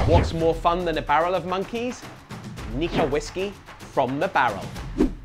What's more fun than a barrel of monkeys? Nikka Whisky from the barrel.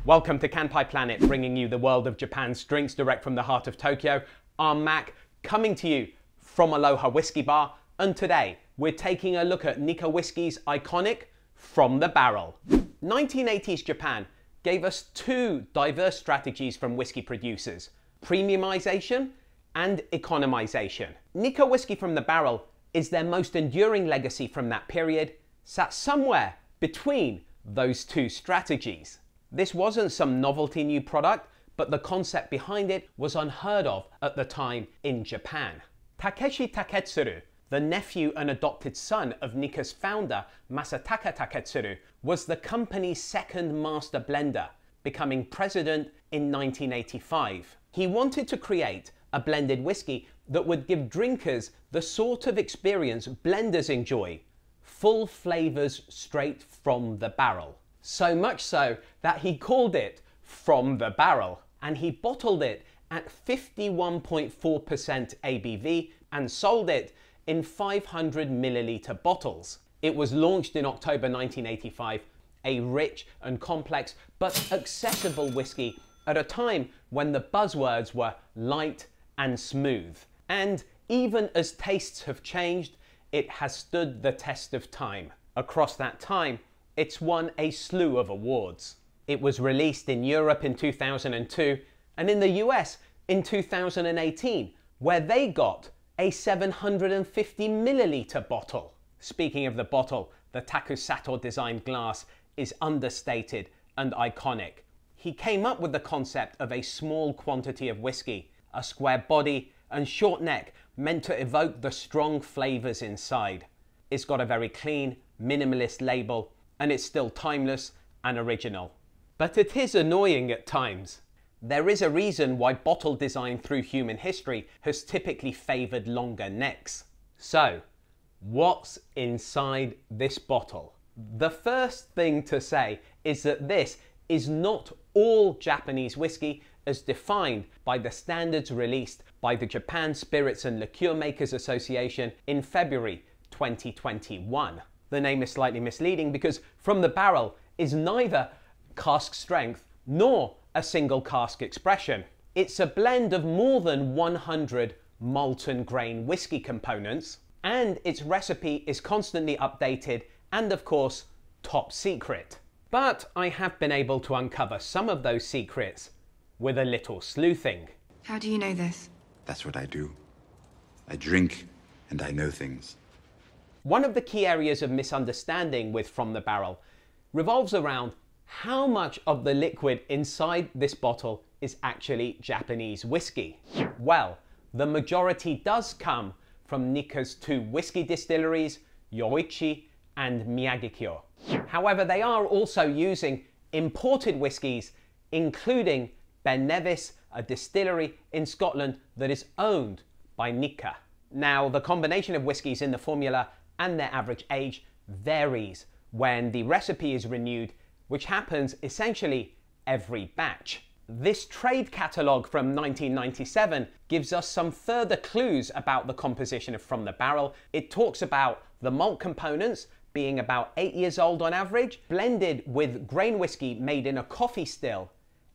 Welcome to Kanpai Planet, bringing you the world of Japan's drinks direct from the heart of Tokyo. I'm Mac, coming to you from Aloha Whiskey Bar, and today we're taking a look at Nikka Whisky's iconic From the Barrel. 1980s Japan gave us two diverse strategies from whiskey producers: premiumization and economization. Nikka Whisky from the Barrel is their most enduring legacy from that period, sat somewhere between those two strategies. This wasn't some novelty new product, but the concept behind it was unheard of at the time in Japan. Takeshi Taketsuru, the nephew and adopted son of Nikka's founder Masataka Taketsuru, was the company's second master blender, becoming president in 1985. He wanted to create a blended whiskey that would give drinkers the sort of experience blenders enjoy: full flavors straight from the barrel. So much so that he called it From the Barrel, and he bottled it at 51.4% ABV and sold it in 500 milliliter bottles. It was launched in October 1985, a rich and complex but accessible whiskey at a time when the buzzwords were light and smooth. And even as tastes have changed, it has stood the test of time. Across that time, it's won a slew of awards. It was released in Europe in 2002 and in the US in 2018, where they got a 750 milliliter bottle. Speaking of the bottle, the Takusato designed glass is understated and iconic. He came up with the concept of a small quantity of whiskey, a square body and short neck meant to evoke the strong flavors inside. It's got a very clean, minimalist label, and it's still timeless and original. But it is annoying at times. There is a reason why bottle design through human history has typically favored longer necks. So, what's inside this bottle? The first thing to say is that this is not all Japanese whiskey as defined by the standards released by the Japan Spirits and Liqueur Makers Association in February 2021. The name is slightly misleading because From the Barrel is neither cask strength nor a single cask expression. It's a blend of more than 100 malton grain whiskey components, and its recipe is constantly updated and of course top secret. But I have been able to uncover some of those secrets with a little sleuthing. How do you know this? That's what I do. I drink and I know things. One of the key areas of misunderstanding with From the Barrel revolves around how much of the liquid inside this bottle is actually Japanese whiskey. Well, the majority does come from Nikka's two whiskey distilleries, Yoichi and Miyagikyo. However, they are also using imported whiskies, including Ben Nevis, a distillery in Scotland that is owned by Nikka. Now, the combination of whiskies in the formula and their average age varies when the recipe is renewed, which happens essentially every batch. This trade catalogue from 1997 gives us some further clues about the composition of From the Barrel. It talks about the malt components being about 8 years old on average, blended with grain whiskey made in a coffee still,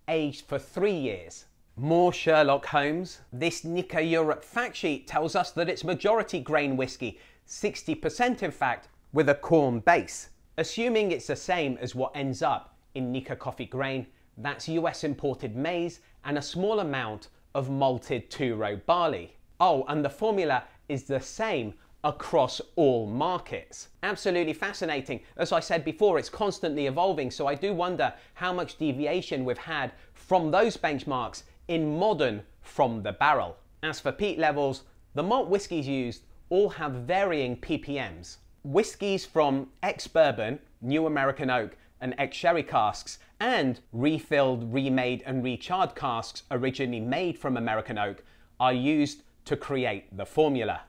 aged for 3 years. More Sherlock Holmes. This Nikka Europe fact sheet tells us that it's majority grain whiskey, 60% in fact, with a corn base. Assuming it's the same as what ends up in Nikka coffee grain, that's US imported maize and a small amount of malted two-row barley. Oh, and the formula is the same across all markets. Absolutely fascinating. As I said before, it's constantly evolving, so I do wonder how much deviation we've had from those benchmarks in modern From the Barrel. As for peat levels, the malt whiskies used all have varying ppms. Whiskies from ex-bourbon, new American oak, and ex-sherry casks, and refilled, remade, and recharred casks originally made from American oak are used to create the formula.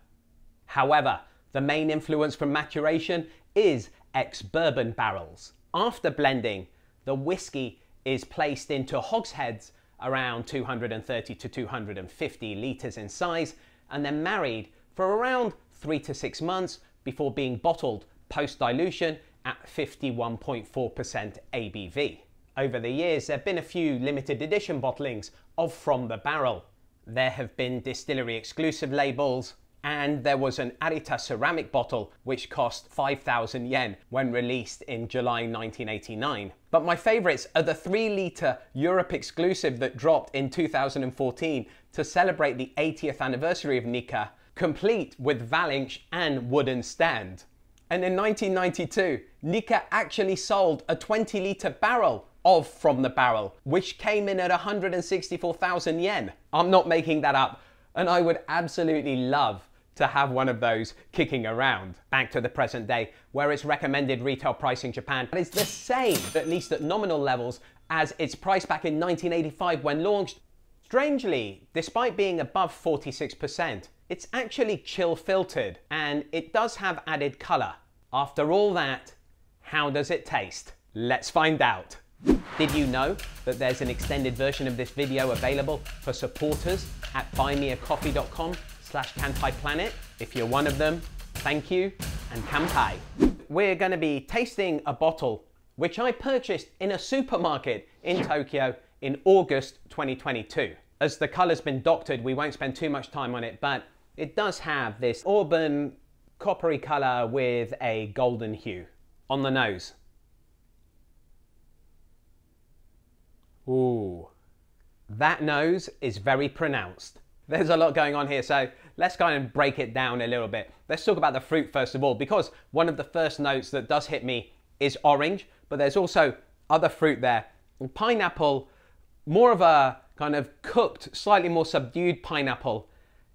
However, the main influence from maturation is ex-bourbon barrels. After blending, the whiskey is placed into hogsheads around 230 to 250 litres in size, and then married for around 3 to 6 months before being bottled post-dilution at 51.4% ABV. Over the years, there have been a few limited edition bottlings of From the Barrel. There have been distillery exclusive labels, and there was an Arita ceramic bottle which cost 5,000 yen when released in July 1989. But my favourites are the 3-litre Europe exclusive that dropped in 2014 to celebrate the 80th anniversary of Nikka, complete with Valinx and wooden stand. And in 1992, Nikka actually sold a 20-litre barrel of From the Barrel, which came in at 164,000 yen. I'm not making that up, and I would absolutely love to have one of those kicking around. Back to the present day, where its recommended retail price in Japan is the same, at least at nominal levels, as its price back in 1985 when launched. Strangely, despite being above 46%, it's actually chill filtered, and it does have added colour. After all that, how does it taste? Let's find out. Did you know that there's an extended version of this video available for supporters at buymeacoffee.com/Kanpai Planet? If you're one of them, thank you and Kanpai. We're going to be tasting a bottle which I purchased in a supermarket in Tokyo in August 2022. As the colour's been doctored, we won't spend too much time on it, but it does have this auburn coppery colour with a golden hue. On the nose. Ooh, that nose is very pronounced. There's a lot going on here, so let's kind of break it down a little bit. Let's talk about the fruit first of all, because one of the first notes that does hit me is orange, but there's also other fruit there. Pineapple, more of a kind of cooked, slightly more subdued pineapple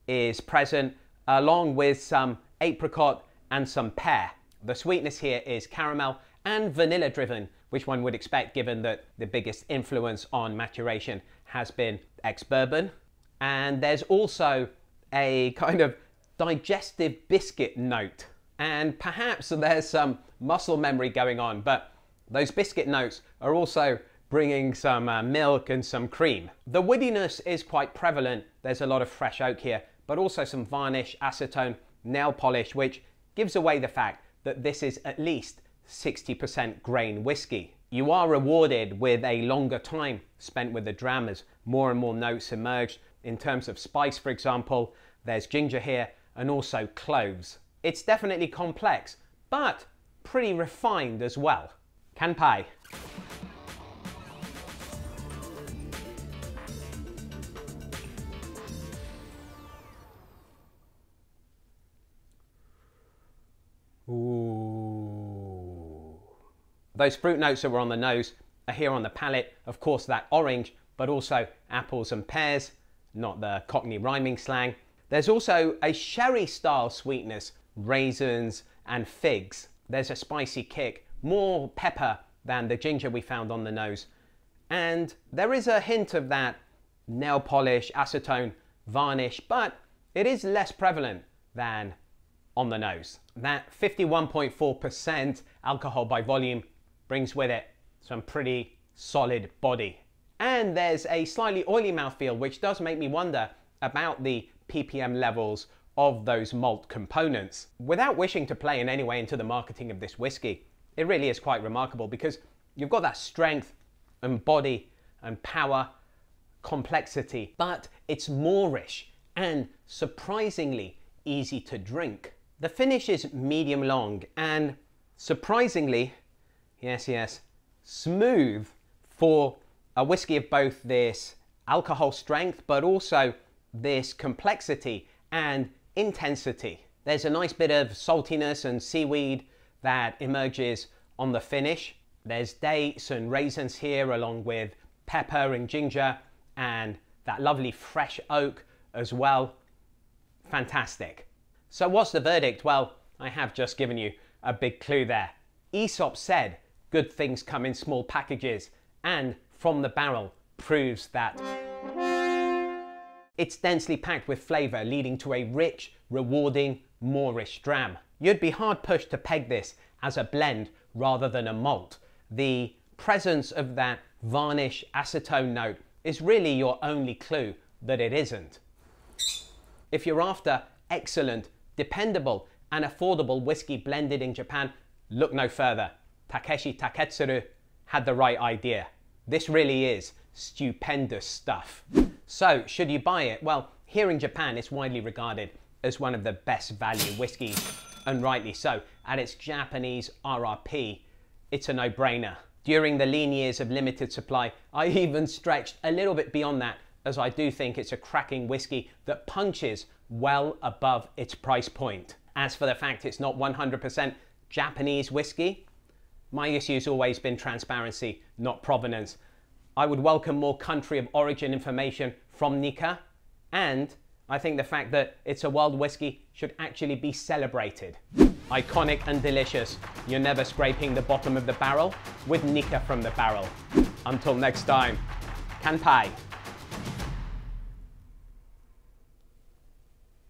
is present, along with some apricot and some pear. The sweetness here is caramel and vanilla driven, which one would expect given that the biggest influence on maturation has been ex-bourbon. And there's also a kind of digestive biscuit note. And perhaps there's some muscle memory going on, but those biscuit notes are also bringing some milk and some cream. The woodiness is quite prevalent. There's a lot of fresh oak here, but also some varnish, acetone, nail polish, which gives away the fact that this is at least 60% grain whiskey. You are rewarded with a longer time spent with the dram as more and more notes emerge. In terms of spice, for example, there's ginger here and also cloves. It's definitely complex, but pretty refined as well. Kanpai. Ooh. Those fruit notes that were on the nose are here on the palate. Of course, that orange, but also apples and pears, not the Cockney rhyming slang. There's also a sherry style sweetness, raisins and figs. There's a spicy kick, more pepper than the ginger we found on the nose. And there is a hint of that nail polish, acetone, varnish, but it is less prevalent than on the nose. That 51.4% alcohol by volume brings with it some pretty solid body. And there's a slightly oily mouthfeel, which does make me wonder about the ppm levels of those malt components. Without wishing to play in any way into the marketing of this whiskey, it really is quite remarkable because you've got that strength and body and power, complexity, but it's moorish and surprisingly easy to drink. The finish is medium long and surprisingly, yes, smooth for a whiskey of both this alcohol strength but also this complexity and intensity. There's a nice bit of saltiness and seaweed that emerges on the finish. There's dates and raisins here along with pepper and ginger and that lovely fresh oak as well. Fantastic. So what's the verdict? Well, I have just given you a big clue there. Aesop said, good things come in small packages, and From the Barrel proves that. It's densely packed with flavour, leading to a rich, rewarding, moorish dram. You'd be hard pushed to peg this as a blend rather than a malt. The presence of that varnish acetone note is really your only clue that it isn't. If you're after excellent, dependable and affordable whiskey blended in Japan, Look no further. Takeshi Taketsuru had the right idea. This really is stupendous stuff. So, should you buy it? Well, here in Japan, it's widely regarded as one of the best value whiskies, and rightly so. At its Japanese RRP, it's a no-brainer. During the lean years of limited supply, I even stretched a little bit beyond that, as I do think it's a cracking whiskey that punches well above its price point. As for the fact it's not 100% Japanese whiskey, my issue's always been transparency, not provenance. I would welcome more country of origin information from Nikka, and I think the fact that it's a world whiskey should actually be celebrated. Iconic and delicious, you're never scraping the bottom of the barrel with Nikka from the barrel. Until next time, Kanpai.